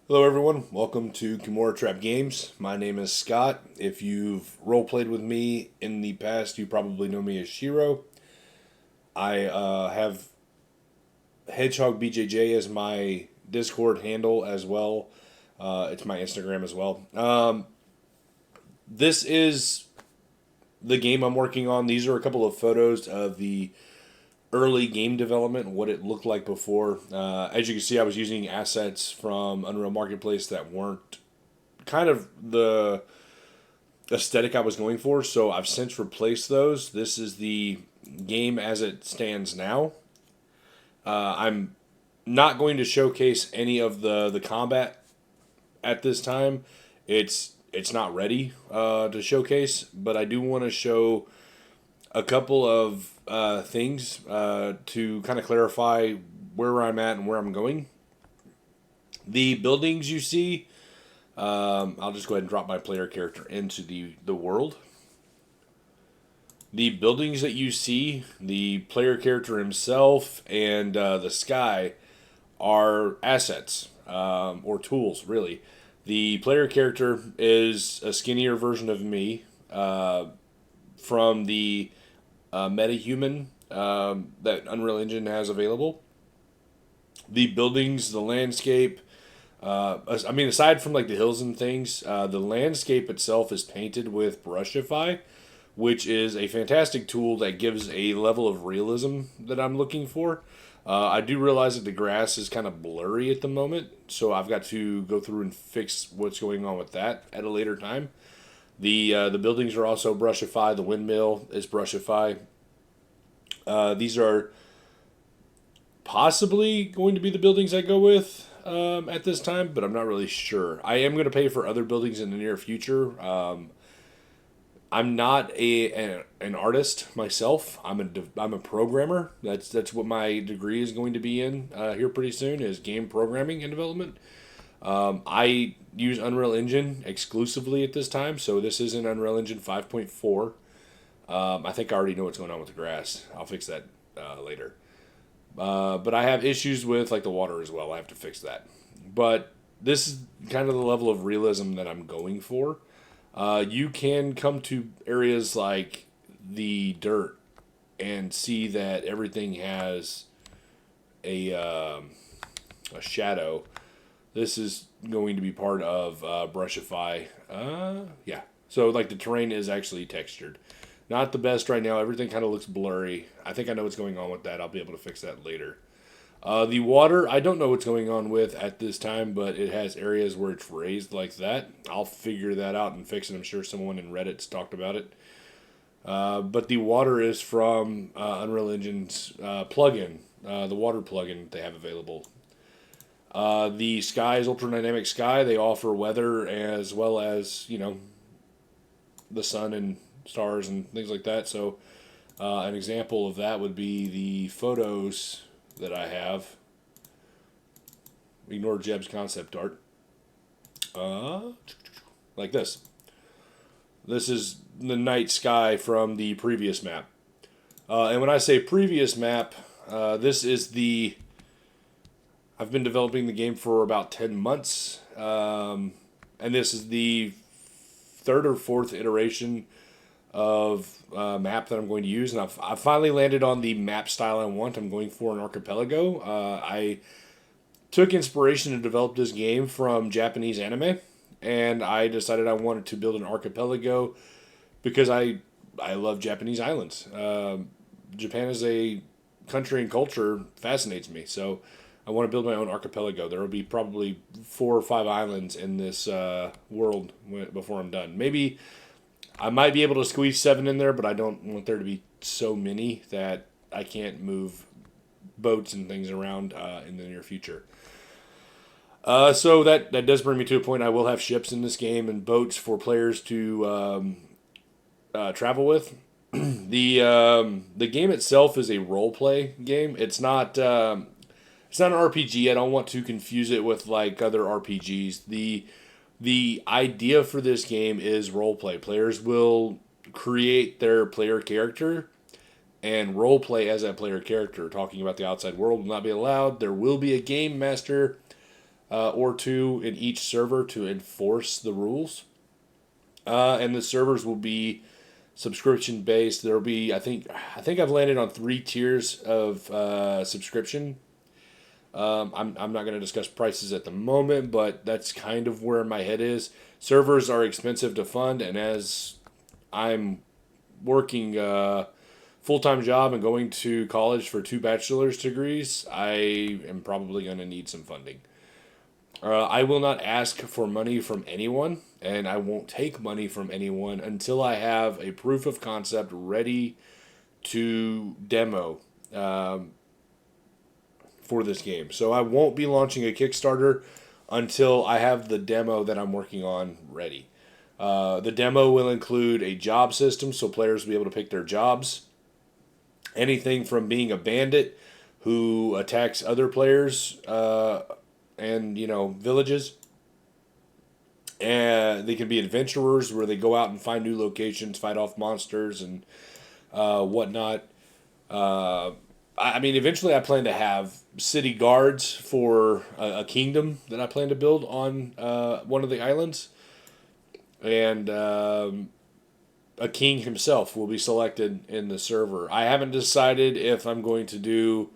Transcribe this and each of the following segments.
Hello, everyone. Welcome to Kimura Trap Games. My name is Scott. If you've role played with me in the past, you probably know me as Shiro. I have Hedgehog BJJ as my Discord handle as well. It's my Instagram as well. This is the game I'm working on. These are a couple of photos of the early game development, what it looked like before. As you can see, I was using assets from Unreal Marketplace that weren't kind of the aesthetic I was going for, so I've since replaced those. This is the game as it stands now. I'm not going to showcase any of the combat at this time. It's not ready to showcase, but I do want to show a couple of things to kind of clarify where I'm at and where I'm going. The buildings you see, I'll just go ahead and drop my player character into the world. The buildings that you see, the player character himself, and the sky are assets or tools, really. The player character is a skinnier version of me from the metahuman that Unreal Engine has available. The buildings, the landscape, aside from like the hills and things, the landscape itself is painted with Brushify, which is a fantastic tool that gives a level of realism that I'm looking for. I do realize that the grass is kind of blurry at the moment, so I've got to go through and fix what's going on with that at a later time. The buildings are also Brushify. The windmill is Brushify. These are possibly going to be the buildings I go with at this time, but I'm not really sure. I am going to pay for other buildings in the near future. I'm not an artist myself. I'm a programmer. That's what my degree is going to be in here pretty soon is game programming and development. I use Unreal Engine exclusively at this time, so this is in Unreal Engine 5.4. I think I already know what's going on with the grass. I'll fix that later. But I have issues with like the water as well. I have to fix that. But this is kind of the level of realism that I'm going for. You can come to areas like the dirt and see that everything has a shadow. This is going to be part of Brushify. Yeah. So like the terrain is actually textured. Not the best right now. Everything kind of looks blurry. I think I know what's going on with that. I'll be able to fix that later. The water, I don't know what's going on with at this time, but it has areas where it's raised like that. I'll figure that out and fix it. I'm sure someone in Reddit's talked about it. But the water is from Unreal Engine's plugin, the water plugin they have available. The sky is ultra dynamic sky. They offer weather as well as the sun and stars and things like that. So an example of that would be the photos that I have. Ignore Jeb's concept art. Like this. This is the night sky from the previous map. And when I say previous map, this is the... I've been developing the game for about 10 months. And this is the third or fourth iteration of map that I'm going to use, and I've finally landed on the map style I want. I'm going for an archipelago. I took inspiration to develop this game from Japanese anime, and I decided I wanted to build an archipelago because I love Japanese islands. Japan as a country and culture fascinates me, so I want to build my own archipelago. There will be probably 4 or 5 islands in this world before I'm done. Maybe I might be able to squeeze 7 in there, but I don't want there to be so many that I can't move boats and things around in the near future. So that does bring me to a point. I will have ships in this game and boats for players to travel with. The game itself is a role play game. It's not an RPG. I don't want to confuse it with like other RPGs. The idea for this game is roleplay. Players will create their player character and roleplay as that player character. Talking about the outside world will not be allowed. There will be a game master or two in each server to enforce the rules. And the servers will be subscription based. There'll be I think I've landed on 3 tiers of subscription. I'm not going to discuss prices at the moment, but that's kind of where my head is. Servers are expensive to fund, and as I'm working a full time job and going to college for 2 bachelor's degrees, I am probably going to need some funding. I will not ask for money from anyone, and I won't take money from anyone until I have a proof of concept ready to demo for this game. So I won't be launching a Kickstarter until I have the demo that I'm working on ready. The demo will include a job system so players will be able to pick their jobs. Anything from being a bandit who attacks other players and villages. And they can be adventurers where they go out and find new locations, fight off monsters and whatnot. I mean, eventually I plan to have city guards for a kingdom that I plan to build on one of the islands. And a king himself will be selected in the server. I haven't decided if I'm going to do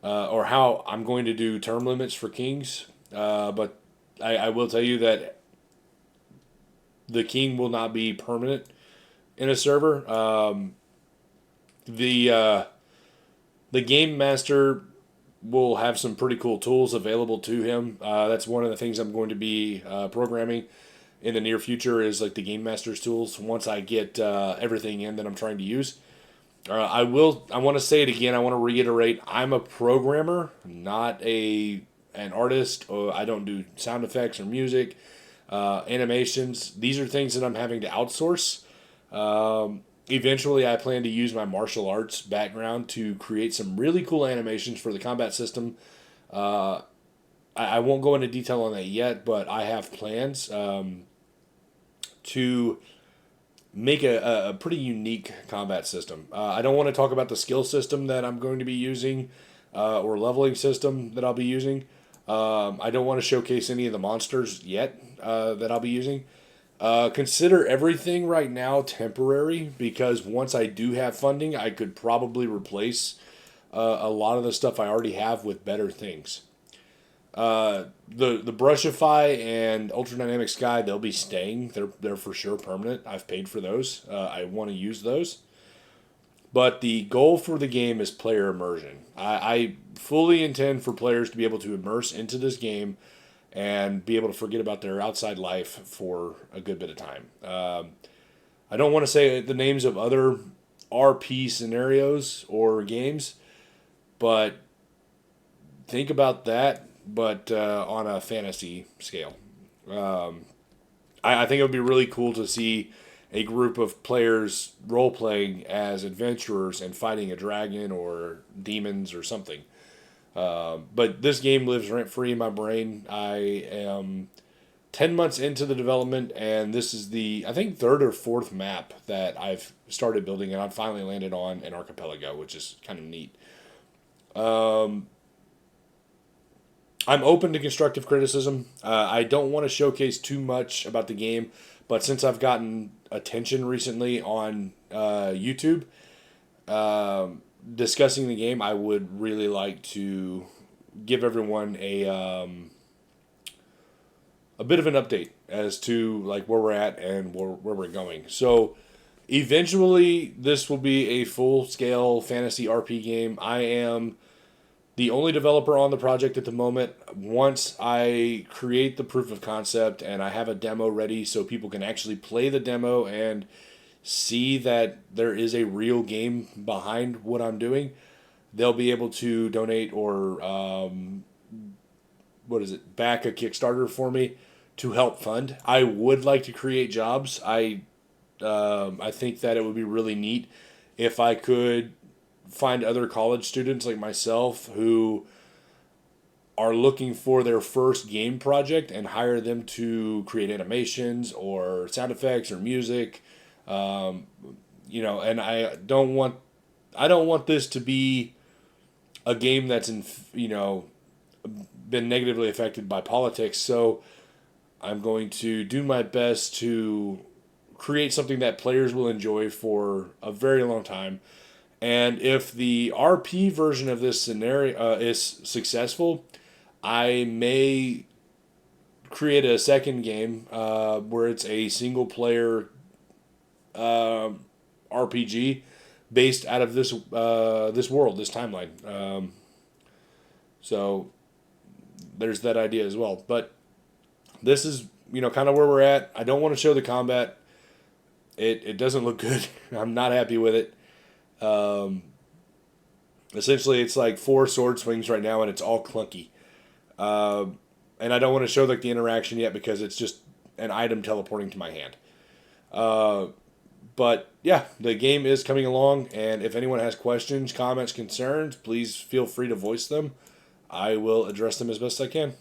or how I'm going to do term limits for kings, but I will tell you that the king will not be permanent in a server. The game master will have some pretty cool tools available to him. That's one of the things I'm going to be programming in the near future is like the game master's tools. Once I get everything in that I'm trying to use, I want to say it again. I want to reiterate. I'm a programmer, not an artist. Or I don't do sound effects or music, animations. These are things that I'm having to outsource. Eventually, I plan to use my martial arts background to create some really cool animations for the combat system. I won't go into detail on that yet, but I have plans to make a pretty unique combat system. I don't want to talk about the skill system that I'm going to be using or leveling system that I'll be using. I don't want to showcase any of the monsters yet that I'll be using. Consider everything right now temporary because once I do have funding, I could probably replace a lot of the stuff I already have with better things. The Brushify and Ultra Dynamic Sky, they'll be staying. They're for sure permanent. I've paid for those. I want to use those. But the goal for the game is player immersion. I fully intend for players to be able to immerse into this game and be able to forget about their outside life for a good bit of time. I don't want to say the names of other RP scenarios or games, but think about that, but on a fantasy scale. I think it would be really cool to see a group of players role playing as adventurers and fighting a dragon or demons or something. But this game lives rent free in my brain. I am 10 months into the development, and this is the, I think, third or fourth map that I've started building, and I've finally landed on an archipelago, which is kind of neat. I'm open to constructive criticism. I don't want to showcase too much about the game, but since I've gotten attention recently on YouTube discussing the game, I would really like to give everyone a bit of an update as to like where we're at and where we're going. So eventually, this will be a full scale fantasy RP game. I am the only developer on the project at the moment. Once I create the proof of concept and I have a demo ready so people can actually play the demo and see that there is a real game behind what I'm doing, they'll be able to donate or back a Kickstarter for me to help fund. I would like to create jobs. I think that it would be really neat if I could find other college students like myself who are looking for their first game project and hire them to create animations or sound effects or music. And I don't want this to be a game that's in been negatively affected by politics. So I'm going to do my best to create something that players will enjoy for a very long time. And if the RP version of this scenario is successful, I may create a second game where it's a single player RPG based out of this world, this timeline. So there's that idea as well. But this is kind of where we're at. I don't want to show the combat. It doesn't look good. I'm not happy with it. Essentially, it's like 4 sword swings right now, and it's all clunky. And I don't want to show like the interaction yet because it's just an item teleporting to my hand. But yeah, the game is coming along, and if anyone has questions, comments, concerns, please feel free to voice them. I will address them as best I can.